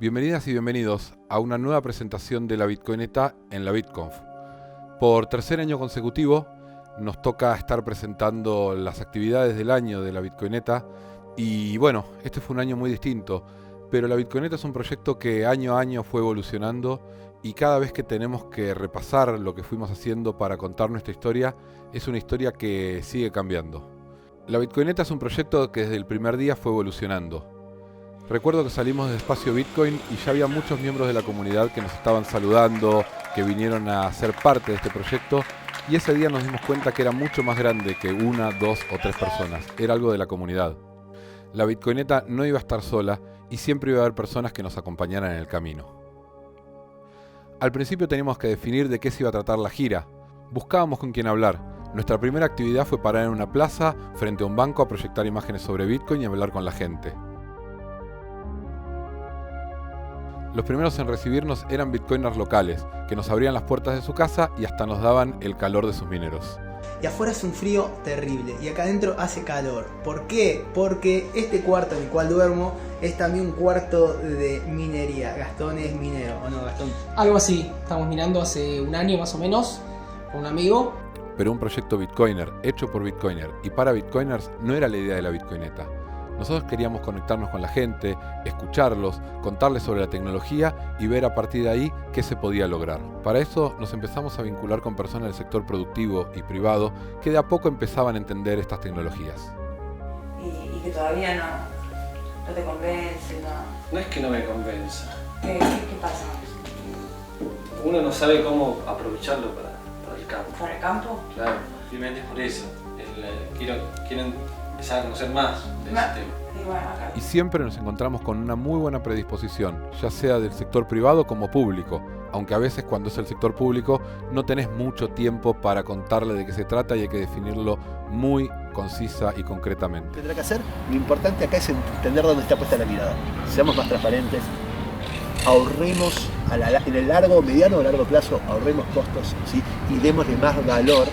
Bienvenidas y bienvenidos a una nueva presentación de la Bitcoineta en la BitConf. Por tercer año consecutivo nos toca estar presentando las actividades del año de la Bitcoineta y bueno, este fue un año muy distinto, pero la Bitcoineta es un proyecto que año a año fue evolucionando y cada vez que tenemos que repasar lo que fuimos haciendo para contar nuestra historia, es una historia que sigue cambiando. La Bitcoineta es un proyecto que desde el primer día fue evolucionando. Recuerdo que salimos del espacio Bitcoin y ya había muchos miembros de la comunidad que nos estaban saludando, que vinieron a ser parte de este proyecto, y ese día nos dimos cuenta que era mucho más grande que una, dos o tres personas, era algo de la comunidad. La Bitcoineta no iba a estar sola y siempre iba a haber personas que nos acompañaran en el camino. Al principio teníamos que definir de qué se iba a tratar la gira. Buscábamos con quién hablar. Nuestra primera actividad fue parar en una plaza, frente a un banco, a proyectar imágenes sobre Bitcoin y hablar con la gente. Los primeros en recibirnos eran bitcoiners locales, que nos abrían las puertas de su casa y hasta nos daban el calor de sus mineros. Y afuera es un frío terrible y acá adentro hace calor. ¿Por qué? Porque este cuarto en el cual duermo es también un cuarto de minería. Gastón es minero, ¿o no, Gastón? Algo así, estamos minando hace un año más o menos con un amigo. Pero un proyecto bitcoiner, hecho por bitcoiner y para bitcoiners, no era la idea de la Bitcoineta. Nosotros queríamos conectarnos con la gente, escucharlos, contarles sobre la tecnología y ver a partir de ahí qué se podía lograr. Para eso nos empezamos a vincular con personas del sector productivo y privado que de a poco empezaban a entender estas tecnologías. Y que todavía no te convence, no. No es que no me convenza. ¿Qué pasa? Uno no sabe cómo aprovecharlo para el campo. ¿Para el campo? Claro, simplemente es por eso. Quiero empezar a conocer más del sistema. Y siempre nos encontramos con una muy buena predisposición, ya sea del sector privado como público, aunque a veces cuando es el sector público no tenés mucho tiempo para contarle de qué se trata y hay que definirlo muy concisa y concretamente. Tendrá que hacer, lo importante acá es entender dónde está puesta la mirada. Seamos más transparentes, ahorremos en el largo, mediano o largo plazo, ahorremos costos, ¿sí? Y démosle más valor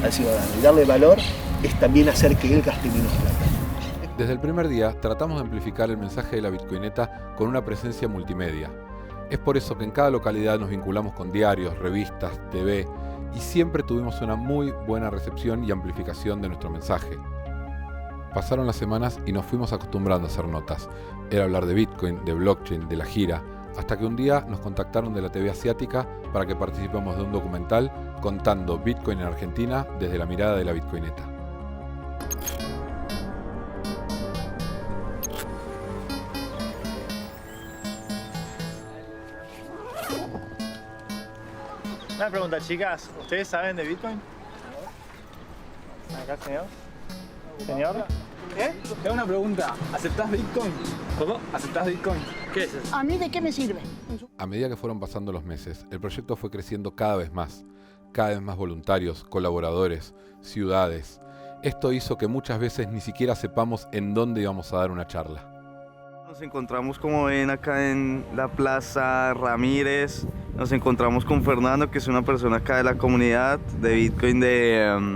al ciudadano. Y darle valor es también hacer que él gaste menos plata. Desde el primer día tratamos de amplificar el mensaje de la Bitcoineta con una presencia multimedia. Es por eso que en cada localidad nos vinculamos con diarios, revistas, TV y siempre tuvimos una muy buena recepción y amplificación de nuestro mensaje. Pasaron las semanas y nos fuimos acostumbrando a hacer notas. Era hablar de Bitcoin, de blockchain, de la gira, hasta que un día nos contactaron de la TV asiática para que participemos de un documental contando Bitcoin en Argentina desde la mirada de la Bitcoineta. Una pregunta, chicas, ¿ustedes saben de Bitcoin? Acá, señor. ¿Señor? ¿Qué? Te hago una pregunta. ¿Aceptás Bitcoin? ¿Cómo? ¿Aceptás Bitcoin? ¿Qué es eso? ¿A mí de qué me sirve? A medida que fueron pasando los meses, el proyecto fue creciendo cada vez más voluntarios, colaboradores, ciudades. Esto hizo que muchas veces ni siquiera sepamos en dónde íbamos a dar una charla. Nos encontramos, como ven, acá en la Plaza Ramírez. Nos encontramos con Fernando, que es una persona acá de la comunidad de Bitcoin de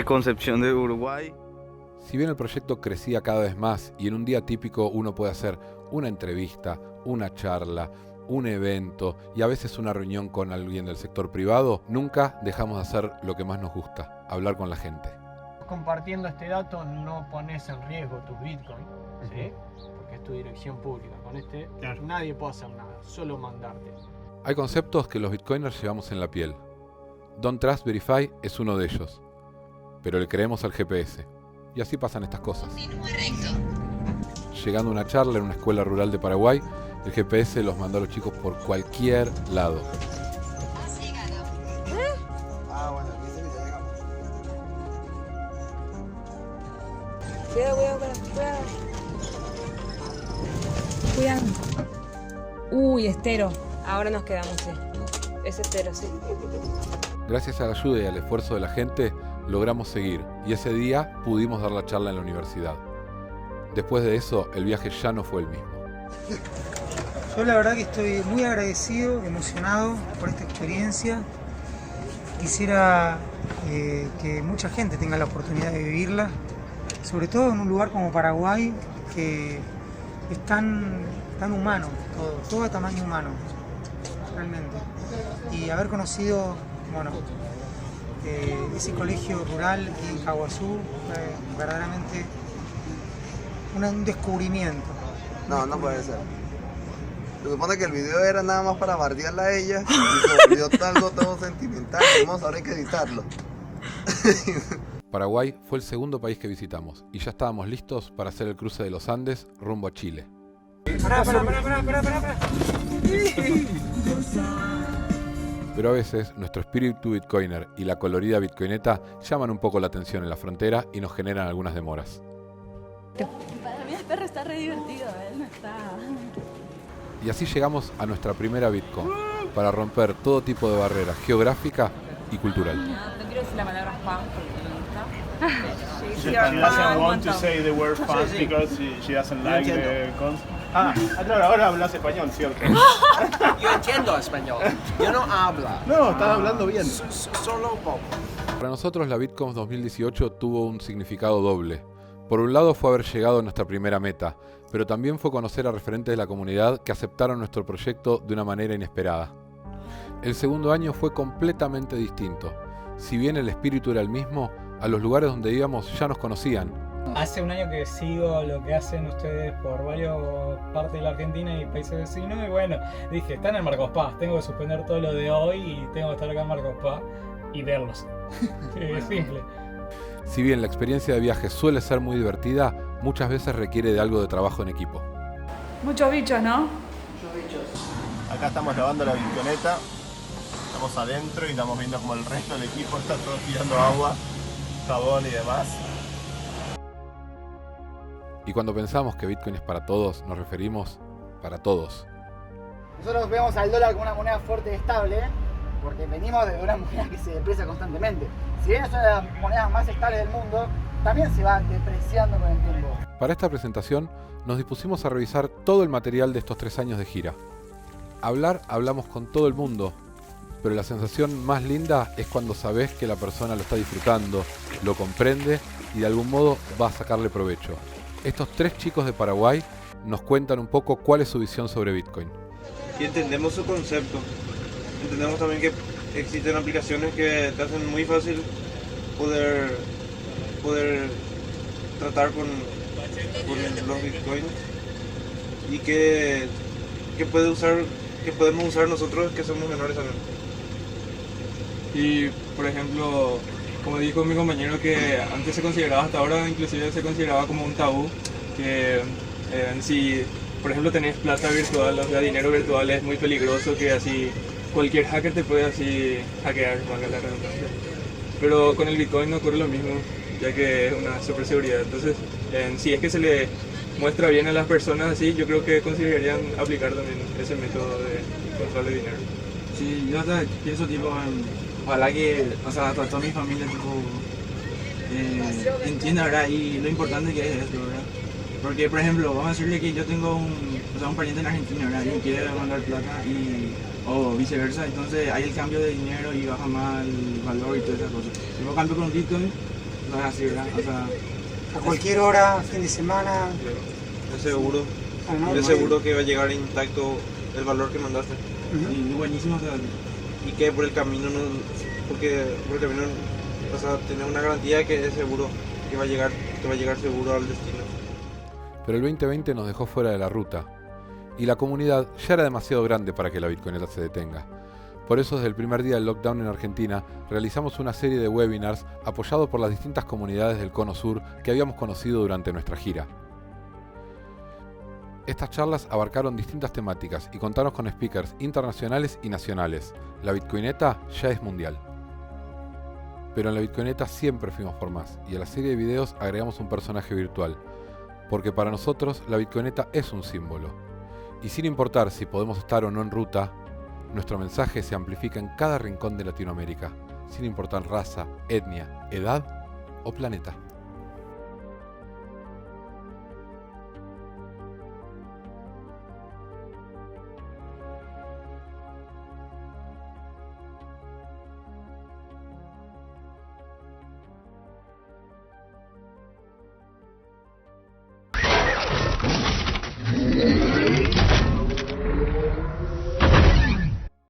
Concepción de Uruguay. Si bien el proyecto crecía cada vez más y en un día típico uno puede hacer una entrevista, una charla, un evento y a veces una reunión con alguien del sector privado, nunca dejamos de hacer lo que más nos gusta, hablar con la gente. Compartiendo este dato no pones en riesgo tus Bitcoin, ¿sí? Porque es tu dirección pública. Con este nadie puede hacer nada, solo mandarte. Hay conceptos que los bitcoiners llevamos en la piel. Don't Trust Verify es uno de ellos, pero le creemos al GPS. Y así pasan estas cosas. Llegando a una charla en una escuela rural de Paraguay, el GPS los mandó a los chicos por cualquier lado. Cuidado. Uy, estero. Ahora nos quedamos, sí. Es estero, sí. Gracias a la ayuda y al esfuerzo de la gente, logramos seguir, y ese día pudimos dar la charla en la universidad. Después de eso, el viaje ya no fue el mismo. Yo la verdad que estoy muy agradecido, emocionado por esta experiencia. Quisiera que mucha gente tenga la oportunidad de vivirla, sobre todo en un lugar como Paraguay, que es tan tan humano todo a tamaño humano, realmente. Y haber conocido, bueno, ese colegio rural en Caguazú fue verdaderamente un descubrimiento. No puede ser. Se supone que el video era nada más para bardearla a ella y se volvió algo todo sentimental. Ahora hay que editarlo. Paraguay fue el segundo país que visitamos y ya estábamos listos para hacer el cruce de los Andes rumbo a Chile. Pará. Pero a veces nuestro espíritu bitcoiner y la colorida bitcoineta llaman un poco la atención en la frontera y nos generan algunas demoras. Para mí el perro está re divertido, él no está... Y así llegamos a nuestra primera BitConf, para romper todo tipo de barrera geográfica y cultural. No quiero decir la palabra spam porque no me gusta. She doesn't want to say the word fun because she doesn't like the concept. Claro, ahora hablas español, ¿cierto? Yo entiendo español, yo no hablo. No, estás hablando bien. Solo un poco. Para nosotros la BitConf 2018 tuvo un significado doble. Por un lado fue haber llegado a nuestra primera meta, pero también fue conocer a referentes de la comunidad que aceptaron nuestro proyecto de una manera inesperada. El segundo año fue completamente distinto. Si bien el espíritu era el mismo, a los lugares donde íbamos ya nos conocían. Hace un año que sigo lo que hacen ustedes por varias partes de la Argentina y países vecinos y bueno, dije, están en Marcos Paz, tengo que suspender todo lo de hoy y tengo que estar acá en Marcos Paz y verlos. Es simple. Si bien la experiencia de viaje suele ser muy divertida, muchas veces requiere de algo de trabajo en equipo. Muchos bichos, ¿no? Muchos bichos. Acá estamos lavando la bitconeta, estamos adentro y estamos viendo como el resto del equipo está todo tirando agua, jabón y demás. Y cuando pensamos que Bitcoin es para todos, nos referimos para todos. Nosotros vemos al dólar como una moneda fuerte y estable, porque venimos de una moneda que se deprecia constantemente. Si bien es una de las monedas más estables del mundo, también se va depreciando con el tiempo. Para esta presentación nos dispusimos a revisar todo el material de estos 3 años de gira. Hablamos con todo el mundo, pero la sensación más linda es cuando sabes que la persona lo está disfrutando, lo comprende y de algún modo va a sacarle provecho. Estos 3 chicos de Paraguay nos cuentan un poco cuál es su visión sobre Bitcoin. Y entendemos su concepto. Entendemos también que existen aplicaciones que te hacen muy fácil poder tratar con los bitcoins y que podemos usar nosotros que somos menores también. Y por ejemplo, como dijo mi compañero, que antes se consideraba, hasta ahora inclusive se consideraba como un tabú, que si por ejemplo tenés plata virtual, o sea dinero virtual, es muy peligroso, que así cualquier hacker te puede así hackear, valga la redundancia. Pero con el Bitcoin no ocurre lo mismo, ya que es una super seguridad. Entonces, si es que se le muestra bien a las personas así, yo creo que considerarían aplicar también ese método de control de dinero. Sí, yo hasta pienso tipo, ojalá que, o sea, toda mi familia tipo entienda, ¿verdad? Y lo importante que es esto, ¿verdad? Porque, por ejemplo, vamos a decirle que yo tengo un pariente en Argentina, ¿verdad? Y quiere mandar plata o viceversa, entonces hay el cambio de dinero y baja más el valor y todas esas cosas. Si yo cambio con Bitcoin, no es así, ¿verdad? O sea, a cualquier hora, fin de semana. Es seguro. Es seguro que va a llegar intacto el valor que mandaste. Y buenísimo, o sea, y que por el camino vas a tener una garantía que es seguro, que va a llegar seguro al destino. Pero el 2020 nos dejó fuera de la ruta, y la comunidad ya era demasiado grande para que la Bitcoineta se detenga. Por eso, desde el primer día del lockdown en Argentina, realizamos una serie de webinars apoyados por las distintas comunidades del Cono Sur que habíamos conocido durante nuestra gira. Estas charlas abarcaron distintas temáticas y contaron con speakers internacionales y nacionales. La Bitcoineta ya es mundial. Pero en la Bitcoineta siempre fuimos por más, y a la serie de videos agregamos un personaje virtual, porque para nosotros la Bitcoineta es un símbolo. Y sin importar si podemos estar o no en ruta, nuestro mensaje se amplifica en cada rincón de Latinoamérica, sin importar raza, etnia, edad o planeta.